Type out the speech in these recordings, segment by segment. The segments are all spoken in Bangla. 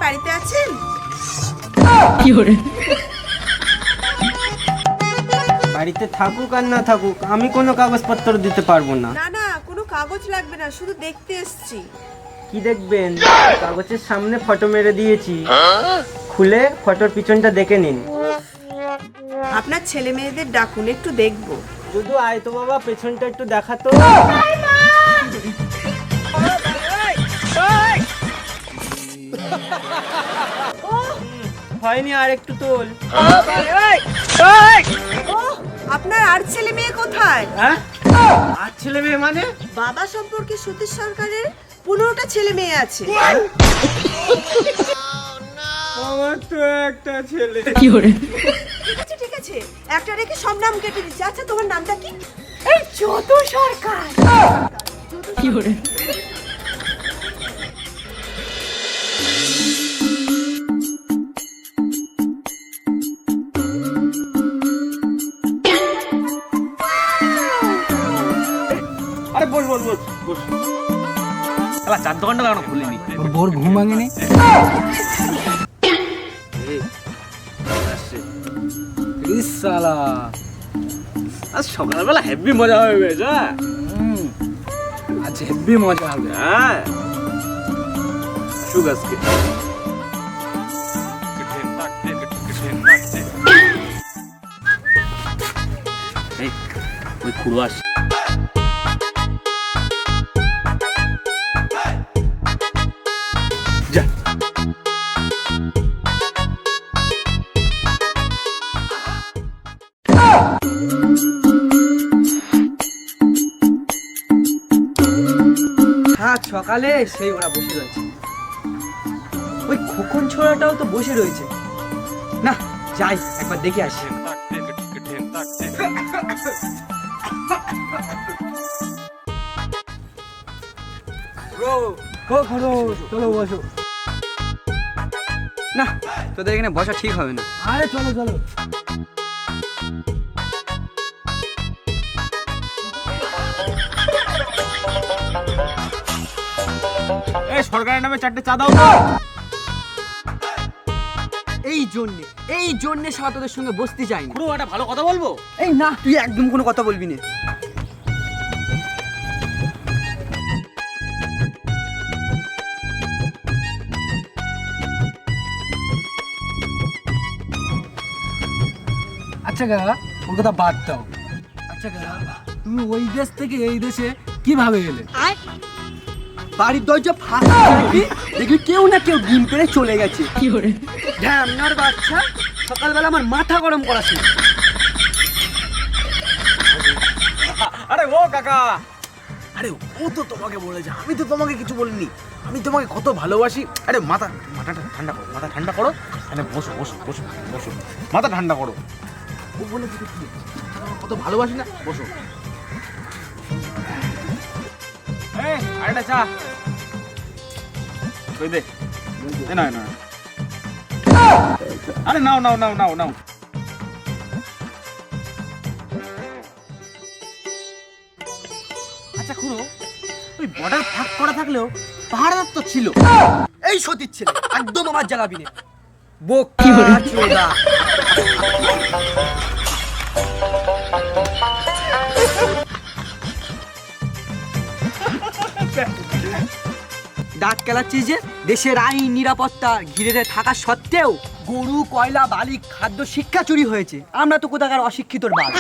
বাড়িতে আছেন? বাড়িতে থাকুক আর না থাকুক আমি কোনো কাগজপত্র দিতে পারবো না। না না, কোনো কাগজ লাগবে না, শুধু দেখতে এসেছি। কি দেখবেন? কাগজের সামনে ফটো মেরে দিয়েছি, খুলে ফটোর পিছনটা দেখে নিন। আপনার ছেলে মেয়েদের ডাকুন, একটু দেখবো। শুধু আয় তো বাবা, পেছনটা একটু দেখাতো। হয়নি, আর একটু তোল। আপনার আর ছেলে মেয়ে কোথায়? হ্যাঁ, আর ছেলে মেয়ে মানে? বাবা সম্পর্কে সতীশ সরকারের 15টা ছেলে মেয়ে আছে। আমার তো একটা ছেলে। ঠিক আছে ঠিক আছে, একটা রেখে সব নাম কেটে দিচ্ছি। আচ্ছা, তোমার নামটা কি? এই যদু সরকার। আরে বস বস বস বস। শালা চার দোকানটা কেন খুলিনি? ভোর ঘুম ভাঙেনি। শালা আজ সকালবেলা হেভি মজা হবে বেশ। আজ হেভি মজা হবে। হ্যাঁ, শুক আজকে। এই, ওই খুড়ো আসছে। যা। সাত সকালে সেই ওরা বসে রয়েছে। ওই খোকন ছোড়াটাও তো বসে রয়েছে। না যাই একবার দেখে আসি। চলো বসো। না তোদের এখানে বসা ঠিক হবে না। আরে চলো চলো। এই সরকারের নামে 4টে চা দাও তো। এই জন্যে সারা তোদের সঙ্গে বসতে চাই না। খুড়ো একটা ভালো কথা বলবো। এই না, তুই একদম কোনো কথা বলবি না। আচ্ছা কাকা, ওর কথা বাদ দাও। আচ্ছা কাকা, তুমি ওই দেশ থেকে এই দেশে কিভাবে এলে? বাড়ির দরজা ফাঁকা দেখবি কেউ না কেউ ডিম পেড়ে চলে গেছে। কি করে ঢ্যামনার বাচ্চা সকালবেলা আমার মাথা গরম করাছে। আরে ও কাকা, আরে ও তো তোমাকে বলেছে, আমি তো তোমাকে কিছু বলিনি। আমি তোমাকে কত ভালোবাসি। আরে মাথাটা ঠান্ডা করো, মাথা ঠান্ডা করো। আরে বসো বসো বসো বসো, মাথা ঠান্ডা করো। ও বলেছে তো কি, কত ভালোবাসি না। বসো। এই আরেকটা চা কই দে। না না, আরে নাও নাও নাও নাও নাও। আচ্ছা খুড়ো, ওই বর্ডার ফাঁক করা থাকলেও পাহাড় তো ছিল। এই সতীর ছেলে একদম আমার জ্বালাবি না। বোকা চোদা। দাঁত কেলাচ্ছিস যে? দেশের আইন নিরাপত্তা ঘিরে থাকা সত্ত্বেও গরু কয়লা বালি খাদ্য শিক্ষা চুরি হয়েছে। আমরা তো কোথাকার অশিক্ষিতর বাদ।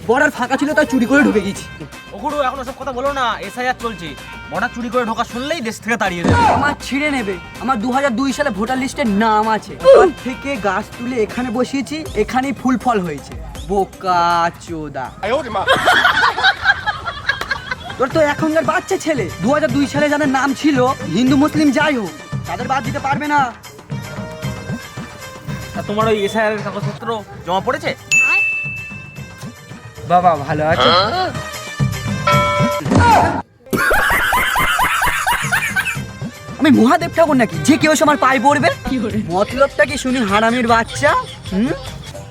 বর্ডার ফাঁকা ছিল তাই চুরি করে ঢুকে গেছি। ওগুলো এখন সব কথা বলো না, এসআইআর চলছে। বর্ডার চুরি করে ঢোকা শুনলেই দেশ থেকে তাড়িয়ে দেবে। আমার ছিঁড়ে নেবে। আমার 2002 সালে ভোটার লিস্টে নাম আছে। ওর থেকে গাছ তুলে এখানে বসিয়েছি, এখানেই ফুল ফল হয়েছে। বোকা চোদা। তোর তো এখনকার বাচ্চা ছেলে 2002 সালে যাদের নাম ছিল, হিন্দু মুসলিম যাই হোক, তাদের বাদ দিতে পারবে না। আর তোমার ওই এসআইআর এর কাগজপত্র জমা পড়েছে? বাবা ভালো আছে? আমি মহাদেব ঠাকুর নাকি যে কেউ আমার পায়ে পড়বে? মতলবটা কি শুনি হারামির বাচ্চা?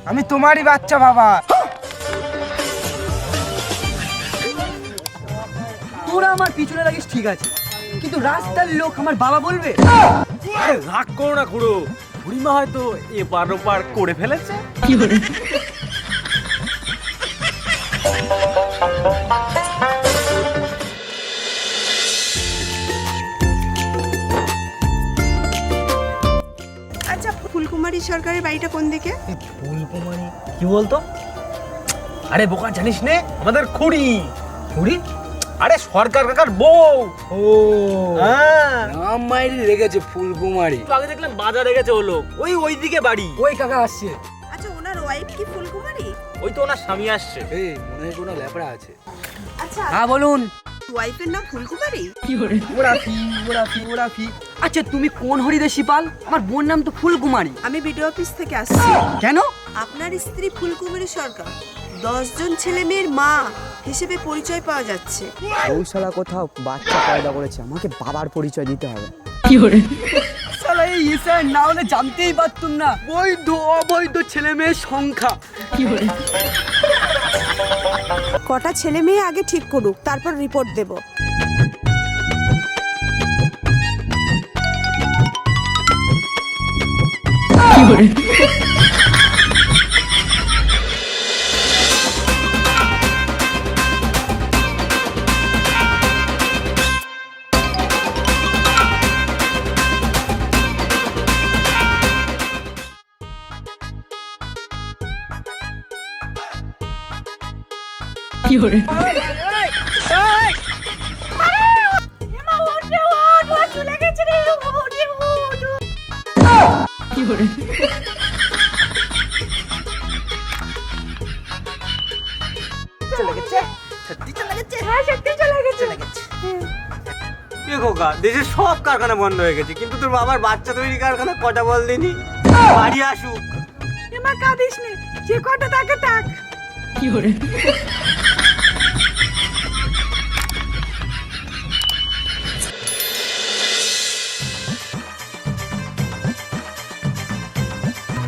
আমি তোমারই বাচ্চা বাবা। তোরা আমার পিছনে লাগিস ঠিক আছে, কিন্তু রাস্তার লোক আমার বাবা বলবে। আরে রাগ করো না খুড়ো, বুড়িমা হয়তো এপার ওপার করে ফেলেছে। আচ্ছা, ফুলকুমারী সরকারের বাড়িটা কোন দিকে? ফুলকুমারী কি বলতো? আরে বোকা জানিস নে, আমাদের খুড়ি। খুড়ি? আরে সরকার কাকার বউ। ও হ্যাঁ, নাম মাইরি রেখেছে ফুলকুমারী। একটু আগে দেখলাম বাজারে গেছে হলো, ওইদিকে বাড়ি। ওই কাকা আসছে। আচ্ছা, ওনার ওয়াইফ কি ফুলকুমারী? ওই তো ওনার স্বামী আসছে। এই মনে হয় কোনো ল্যাপড়া আছে। আচ্ছা, হ্যাঁ বলুন। ওয়াইফের নাম ফুলকুমারী? ওরাফি। আচ্ছা তুমি কোন হরিদের শিপাল? আমার বোন নাম তো ফুলকুমারী। আমি বিডিও অফিস থেকে আসছি। কেন? আপনার স্ত্রী ফুলকুমারী সরকার 10 জন ছেলে মেয়ের মা হিসেবে পরিচয় পাওয়া যাচ্ছে। গৌশালা কোথাও বাচ্চা পয়দা করেছে, আমাকে বাবার পরিচয় দিতে হবে। শালা এই ইসাই না হলে জানতেই পারতুম না বৈধ অবৈধ ছেলে মেয়ের সংখ্যা। কটা ছেলে মেয়ে আগে ঠিক করুক, তারপর রিপোর্ট দেব। এ খোকা, দেশের সব কারখানা বন্ধ হয়ে গেছে, কিন্তু তোর বাবার বাচ্চা তৈরি কারখানা কটা বল দিনি? বাড়ি আসুক। এমা কাঁদিস নে, যে কটা তাকে তাক।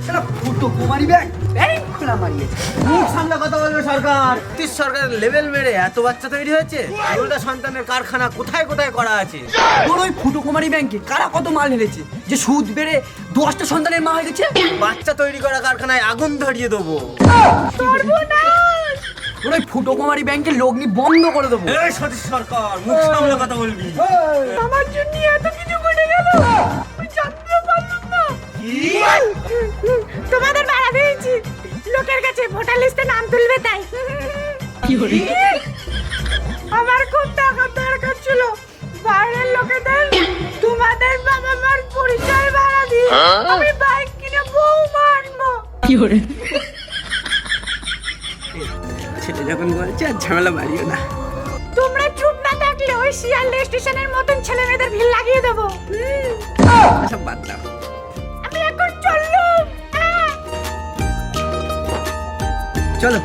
শালা ফুটো কুমারী ব্যাগ ব্যাং খোলা মারিয়েছে। মুখ সামনে কথা বলবে সরকার। ব্রিটিশ সরকারের লেভেল মেরে এত বাচ্চা তৈরি হয়েছে, এগুলোটা সন্তানের কারখানা কোথায় কোথায় করা আছে। তোর ওই ফুটো কুমারী ব্যাংকে কারা কত মাল ঢেলেছে যে সুদ বেড়ে 10টা সন্তানের মা হয়ে গেছে? বাচ্চা তৈরি করা কারখানায় আগুন ধরিয়ে দেবো। তোর ওই ফুটো কুমারী ব্যাংকে লগ্নি বন্ধ করে দেবো। এই সতীশ সরকার, মুখ সামনে কথা বলবি। আমার জন্য এত কিছু ঘটে গেল, আমি জানতে পারলাম না। তোমাদের মারা দিয়েছি, লোকের কাছে ভোটার লিস্টে নাম তুলবে তাই। আমার খুব টাকা দরকার ছিল, বাইরের লোকেদের তোমাদের বাবা মার পরিচয় বাড়া দিয়ে আমি বাইক কিনে বউ মারবো। সেটা যখন বলছে আর ঝামেলা বাড়িও না। তোমরা চুপ না থাকলে ওই শিয়ালদা স্টেশনের মতন ছেলে মেয়েদের ভিড় লাগিয়ে দেবো। সব বাদ দাও। আমি এখন চললুম। চলো।